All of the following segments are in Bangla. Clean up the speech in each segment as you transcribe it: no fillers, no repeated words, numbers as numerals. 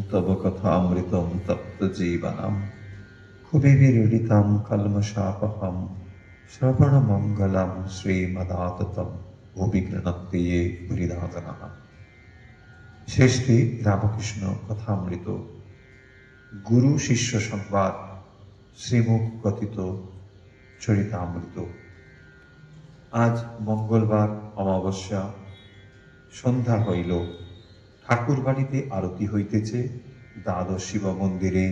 তব কথামৃতম তপ্ত জীবনম হুবিবিরুদিতম কলমশাপহম শ্রবণমঙ্গলম শ্রীমদাততম ভুবি গৃণন্তি ये হরিদাসনঃ। শেষটি রামকৃষ্ণ কথামৃত, গুরু শিষ্য সংবাদ, শ্রীমুখ কথিত চরিতামৃত। আজ মঙ্গলবার অমাবস্যা, সন্ধ্যা হইল। ঠাকুর বাড়িতে আরতি হইতেছে। দ্বাদশ শিব মন্দিরে,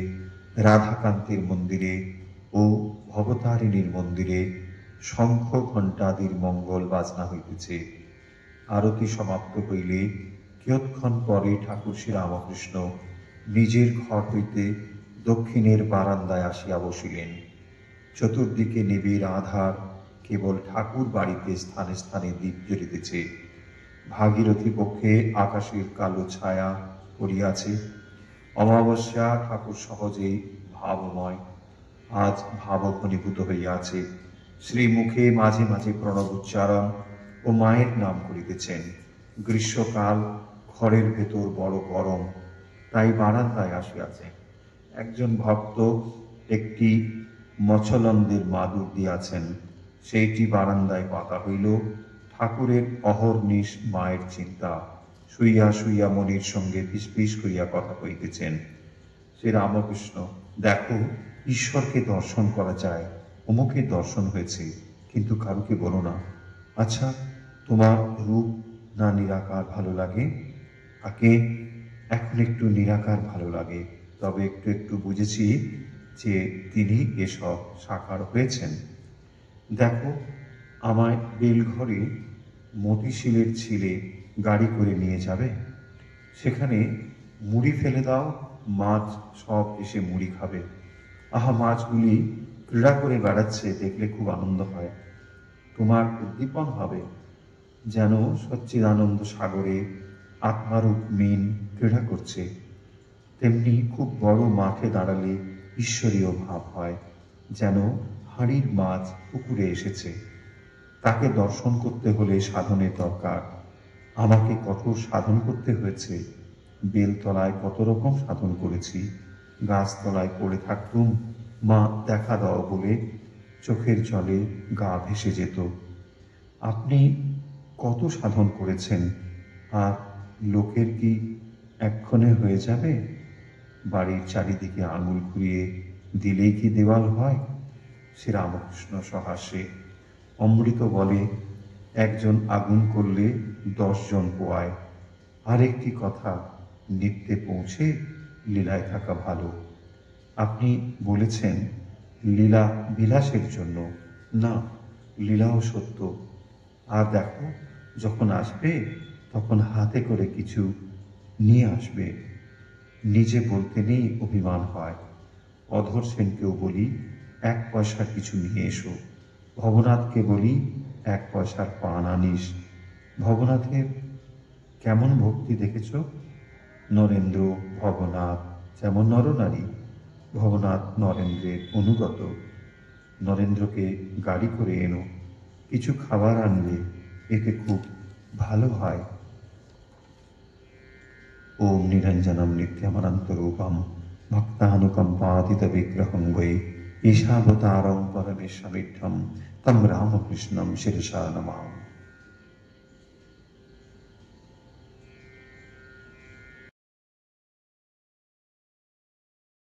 রাধাকান্তের মন্দিরে ও ভবতারিণীর মন্দিরে শঙ্খ ঘণ্টাদির মঙ্গল বাজনা হইতেছে। আরতি সমাপ্ত হইলে কিয়ৎক্ষণ পরে ঠাকুর শ্রীরামকৃষ্ণ নিজের ঘর হইতে দক্ষিণের বারান্দায় আসিয়া বসিলেন। চতুর্দিকে নিবিড় আধার, কেবল ঠাকুর বাড়িতে স্থানে স্থানে দ্বীপ জ্বলিতেছে। ভাগীরথী পক্ষে আকাশের কালো ছায়া পড়িয়াছে। অমাবস্যা, ঠাকুর সহজেই ভাবময়, আজ ভাবঘনীভূত হইয়াছে। শ্রীমুখে মাঝে মাঝে প্রণব উচ্চারণ ও মায়ের নাম করিতেছেন। গ্রীষ্মকাল, ঘরের ভেতর বড় গরম, তাই বারান্দায় আসিয়াছেন। একজন ভক্ত একটি মছলন্দের মাদুর দিয়াছেন, সেইটি বারান্দায় পাতা হইল। ঠাকুরের অহর্নিশ মায়ের চিন্তা। শুইয়া শুইয়া মনির সঙ্গে ফিসফিস করিয়া কথা কইতেছেন। শ্রী রামকৃষ্ণ, দেখো, ঈশ্বরকে দর্শন করা যায়। অমুকের দর্শন হয়েছে, কিন্তু কারুকে বলো না। আচ্ছা, তোমার রূপ না নিরাকার ভালো লাগে? তাকে এখন একটু নিরাকার ভালো লাগে, তবে একটু একটু বুঝেছি যে তিনি এসব সাকার হয়েছেন। দেখো, আমায় বেলঘরে মতিশিলের ছিলে গাড়ি করে নিয়ে যাবে। সেখানে মুড়ি ফেলে দাও, মাছ সব এসে মুড়ি খাবে। আহা, মাছগুলি ক্রীড়া করে বেড়াচ্ছে, দেখলে খুব আনন্দ হয়। তোমার উদ্দীপন হবে, যেন সচ্চিদানন্দ সাগরে আত্মারূপ মিন ক্রীড়া করছে। তেমনি খুব বড় মাঠে দাঁড়ালে ঈশ্বরীয় ভাব হয়, যেন হাঁড়ির মাছ পুকুরে এসেছে। তাকে দর্শন করতে হলে সাধনের দরকার। আমাকে কঠোর সাধন করতে হয়েছে। বেলতলায় কত রকম সাধন করেছি। গাছতলায় পড়ে থাকতুম, মা দেখা দাও বলে চোখের জলে গা ভেসে যেত। আপনি কত সাধন করেছেন, আর লোকের কি এক্ষণে হয়ে যাবে? বাড়ির চারিদিকে আঙুল ঘুরিয়ে দিলেই কি দেওয়াল হয়? শ্রীরামকৃষ্ণ সহাস্যে, অমৃত বলে, একজন আগুন করলে 10 জন পোয়ায়। আর একটি কথা, নিত্যে পৌঁছে লীলায় থাকা ভালো। আপনি বলেছেন লীলা বিলাসের জন্য, না, লীলাও সত্য। আর দেখো, যখন আসবে তখন হাতে করে কিছু নিয়ে আসবে। নিজে বলতে নেই, অভিমান হয়। অধর সেনকেও বলি, 1 পয়সার কিছু নিয়ে এসো। ভবনাথকে বলি, 1 পয়সার পান আনিস। ভবনাথের কেমন ভক্তি দেখেছ? নরেন্দ্র, ভবনাথ যেমন নরনারী, ভবনাথ নরেন্দ্রের অনুগত। নরেন্দ্রকে গাড়ি করে এনো, কিছু খাবার আনলে, এতে খুব ভালো হয়। ওম নিরঞ্জনম নিত্যমনন্তরূপম ভক্তানুকম্পাদিত বিগ্রহং বৈ ঈশাবতারং পরমেশ্বমিঢ্ঢম তম রামকৃষ্ণম শিরসা নমামি।